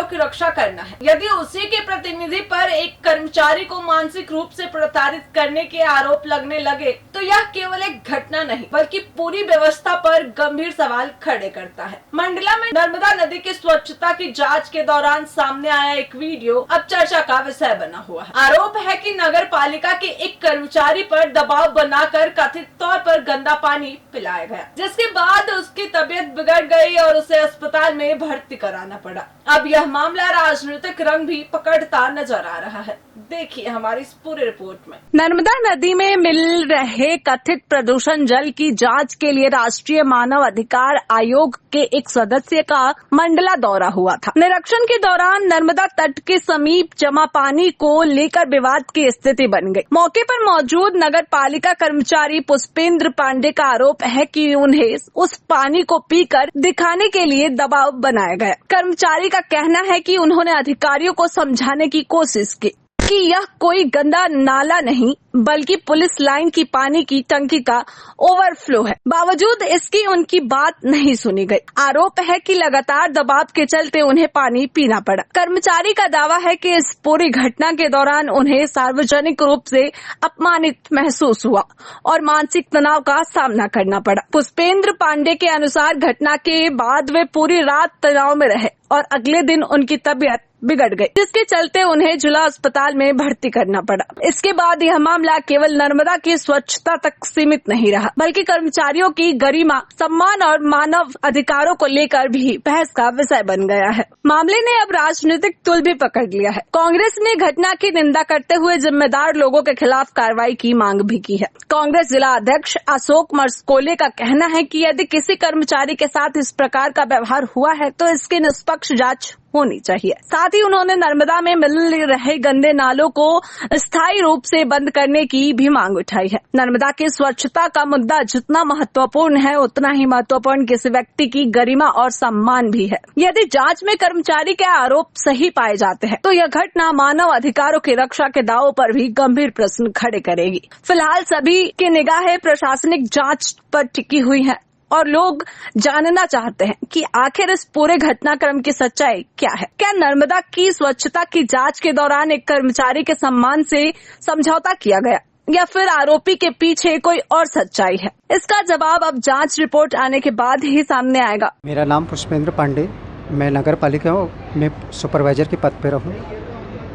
की रक्षा करना है। यदि उसी के प्रतिनिधि पर एक कर्मचारी को मानसिक रूप से प्रताड़ित करने के आरोप लगने लगे तो यह केवल एक घटना नहीं बल्कि पूरी व्यवस्था पर गंभीर सवाल खड़े करता है। मंडला में नर्मदा नदी की स्वच्छता की जांच के दौरान सामने आया एक वीडियो अब चर्चा का विषय बना हुआ है। आरोप है कि नगर पालिका के एक कर्मचारी पर दबाव बनाकर कथित तौर पर गंदा पानी पिलाया गया, जिसके बाद उसकी तबीयत बिगड़ गई और उसे अस्पताल में भर्ती कराना पड़ा। अब यह मामला राजनीतिक रंग भी पकड़ता नजर आ रहा है। देखिए हमारी इस पूरी रिपोर्ट में। नर्मदा नदी में मिल रहे कथित प्रदूषण जल की जांच के लिए राष्ट्रीय मानव अधिकार आयोग के एक सदस्य का मंडला दौरा हुआ था। निरीक्षण के दौरान नर्मदा तट के समीप जमा पानी को लेकर विवाद की स्थिति बन गई। मौके पर मौजूद नगर पालिका कर्मचारी पुष्पेंद्र पांडे का आरोप है कि उन्हें उस पानी को पीकर दिखाने के लिए दबाव बनाया गया। कर्मचारी का कहना है कि उन्होंने अधिकारियों को समझाने की कोशिश की कि यह कोई गंदा नाला नहीं बल्कि पुलिस लाइन की पानी की टंकी का ओवरफ्लो है। बावजूद इसकी उनकी बात नहीं सुनी गई। आरोप है कि लगातार दबाव के चलते उन्हें पानी पीना पड़ा। कर्मचारी का दावा है कि इस पूरी घटना के दौरान उन्हें सार्वजनिक रूप से अपमानित महसूस हुआ और मानसिक तनाव का सामना करना पड़ा। पुष्पेंद्र पांडे के अनुसार घटना के बाद वे पूरी रात तनाव में रहे और अगले दिन उनकी तबीयत बिगड़ गई, जिसके चलते उन्हें जिला अस्पताल में भर्ती करना पड़ा। इसके बाद यह मामला केवल नर्मदा की स्वच्छता तक सीमित नहीं रहा बल्कि कर्मचारियों की गरिमा, सम्मान और मानव अधिकारों को लेकर भी बहस का विषय बन गया है। मामले ने अब राजनीतिक तुल भी पकड़ लिया है। कांग्रेस ने घटना की निंदा करते हुए जिम्मेदार लोगों के खिलाफ कार्रवाई की मांग भी की है। कांग्रेस जिला अध्यक्ष अशोक मरस्कोले का कहना है कि यदि किसी कर्मचारी के साथ इस प्रकार का व्यवहार हुआ है तो इसकी निष्पक्ष जांच होनी चाहिए। साथ ही उन्होंने नर्मदा में मिल रहे गंदे नालों को स्थायी रूप से बंद करने की भी मांग उठाई है। नर्मदा की स्वच्छता का मुद्दा जितना महत्वपूर्ण है उतना ही महत्वपूर्ण किसी व्यक्ति की गरिमा और सम्मान भी है। यदि जांच में कर्मचारी के आरोप सही पाए जाते हैं तो यह घटना मानव अधिकारों की रक्षा के दावों पर भी गंभीर प्रश्न खड़े करेगी। फिलहाल सभी की निगाहें प्रशासनिक जाँच पर टिकी हुई है और लोग जानना चाहते हैं कि आखिर इस पूरे घटनाक्रम की सच्चाई क्या है। क्या नर्मदा की स्वच्छता की जांच के दौरान एक कर्मचारी के सम्मान से समझौता किया गया या फिर आरोपी के पीछे कोई और सच्चाई है? इसका जवाब अब जांच रिपोर्ट आने के बाद ही सामने आएगा। मेरा नाम पुष्पेंद्र पांडे, मैं नगर पालिका में सुपरवाइजर के पद पर रहूँ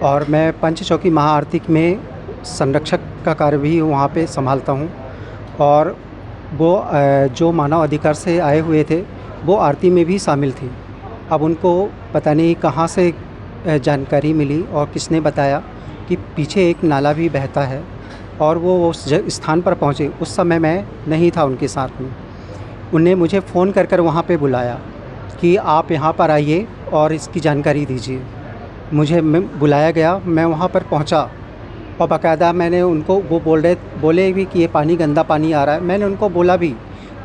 और मैं पंचचौकी महाआरती में संरक्षक का कार्य भी वहाँ पे संभालता हूँ। और वो जो मानव अधिकार से आए हुए थे वो आरती में भी शामिल थी। अब उनको पता नहीं कहाँ से जानकारी मिली और किसने बताया कि पीछे एक नाला भी बहता है और वो उस स्थान पर पहुँचे। उस समय मैं नहीं था उनके साथ में। उन्हें मुझे फ़ोन कर वहाँ पे बुलाया कि आप यहाँ पर आइए और इसकी जानकारी दीजिए। मुझे बुलाया गया, मैं वहाँ पर पहुँचा और बाकायदा मैंने उनको वो बोले भी कि ये पानी गंदा पानी आ रहा है। मैंने उनको बोला भी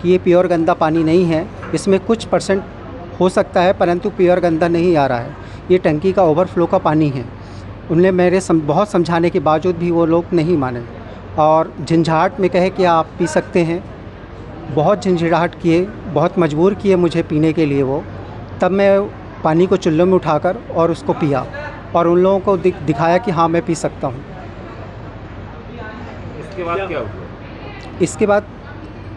कि ये प्योर गंदा पानी नहीं है, इसमें कुछ परसेंट हो सकता है परंतु प्योर गंदा नहीं आ रहा है, ये टंकी का ओवरफ्लो का पानी है। उन्हें मेरे बहुत समझाने के बावजूद भी वो लोग नहीं माने और झंझाहट में कहे कि आप पी सकते हैं। बहुत झंझाहट किए, बहुत मजबूर किए मुझे पीने के लिए वो। तब मैं पानी को चुल्लों में उठाकर और उसको पिया और उन लोगों को दिखाया कि हाँ मैं पी सकता हूँ। इसके बाद क्या हुआ?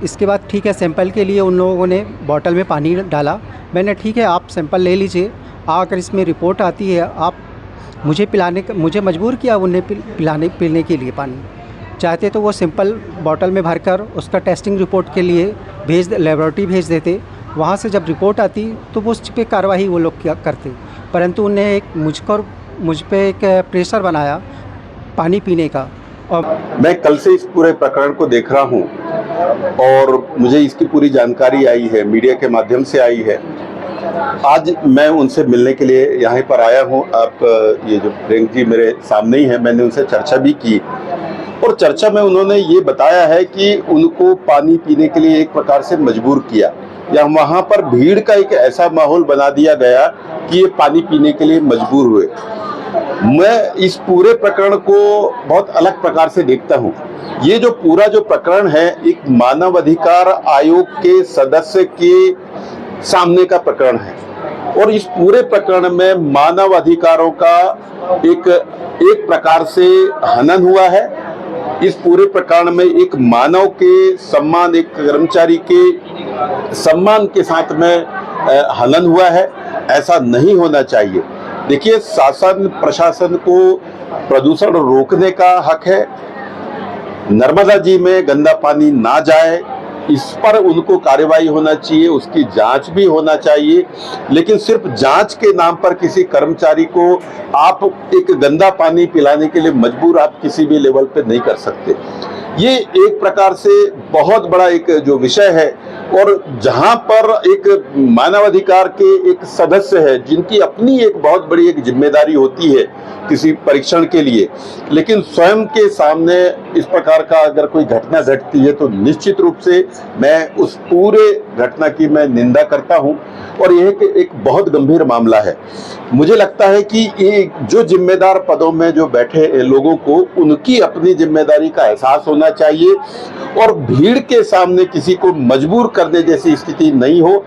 इसके बाद ठीक है, सैंपल के लिए उन लोगों ने बोतल में पानी डाला। मैंने ठीक है आप सैंपल ले लीजिए, अगर इसमें रिपोर्ट आती है आप मुझे मजबूर किया उन्हें पीने के लिए पानी। चाहते तो वो सिंपल बोतल में भरकर उसका टेस्टिंग रिपोर्ट के लिए लेबोरेटरी भेज देते। वहाँ से जब रिपोर्ट आती तो वो उस पर कार्रवाई वो लोग क्या करते, परंतु उन्हें मुझ पर एक प्रेशर बनाया पानी पीने का। मैं कल से इस पूरे प्रकरण को देख रहा हूं और मुझे इसकी पूरी जानकारी आई है, मीडिया के माध्यम से आई है। आज मैं उनसे मिलने के लिए यहाँ पर आया हूं। आप ये जो प्रियंक जी मेरे सामने ही हैं, मैंने उनसे चर्चा भी की और चर्चा में उन्होंने ये बताया है कि उनको पानी पीने के लिए एक प्रकार से मजबूर किया या वहाँ पर भीड़ का एक ऐसा माहौल बना दिया गया कि ये पानी पीने के लिए मजबूर हुए। मैं इस पूरे प्रकरण को बहुत अलग प्रकार से देखता हूँ। ये जो पूरा जो प्रकरण है एक मानव अधिकार आयोग के सदस्य के सामने का प्रकरण है। और इस पूरे प्रकरण में मानव अधिकारों का एक प्रकार से हनन हुआ है। इस पूरे प्रकरण में एक मानव के सम्मान, एक कर्मचारी के सम्मान के साथ में हनन हुआ है। ऐसा नहीं होना चाहिए। देखिए, शासन प्रशासन को प्रदूषण रोकने का हक है। नर्मदा जी में गंदा पानी ना जाए, इस पर उनको कार्रवाई होना चाहिए, उसकी जांच भी होना चाहिए। लेकिन सिर्फ जांच के नाम पर किसी कर्मचारी को आप एक गंदा पानी पिलाने के लिए मजबूर आप किसी भी लेवल पे नहीं कर सकते। ये एक प्रकार से बहुत बड़ा एक जो विषय है, और जहां पर एक मानवाधिकार के एक सदस्य है जिनकी अपनी एक बहुत बड़ी एक जिम्मेदारी होती है किसी परीक्षण के लिए, लेकिन स्वयं के सामने इस प्रकार का अगर कोई घटना घटती है तो निश्चित रूप से मैं उस पूरे घटना की मैं निंदा करता हूं। और यह एक बहुत गंभीर मामला है। मुझे लगता है कि ये जो जिम्मेदार पदों में जो बैठे लोगों को उनकी अपनी जिम्मेदारी का एहसास होना चाहिए, और भीड़ के सामने किसी को मजबूर करने जैसी स्थिति नहीं हो।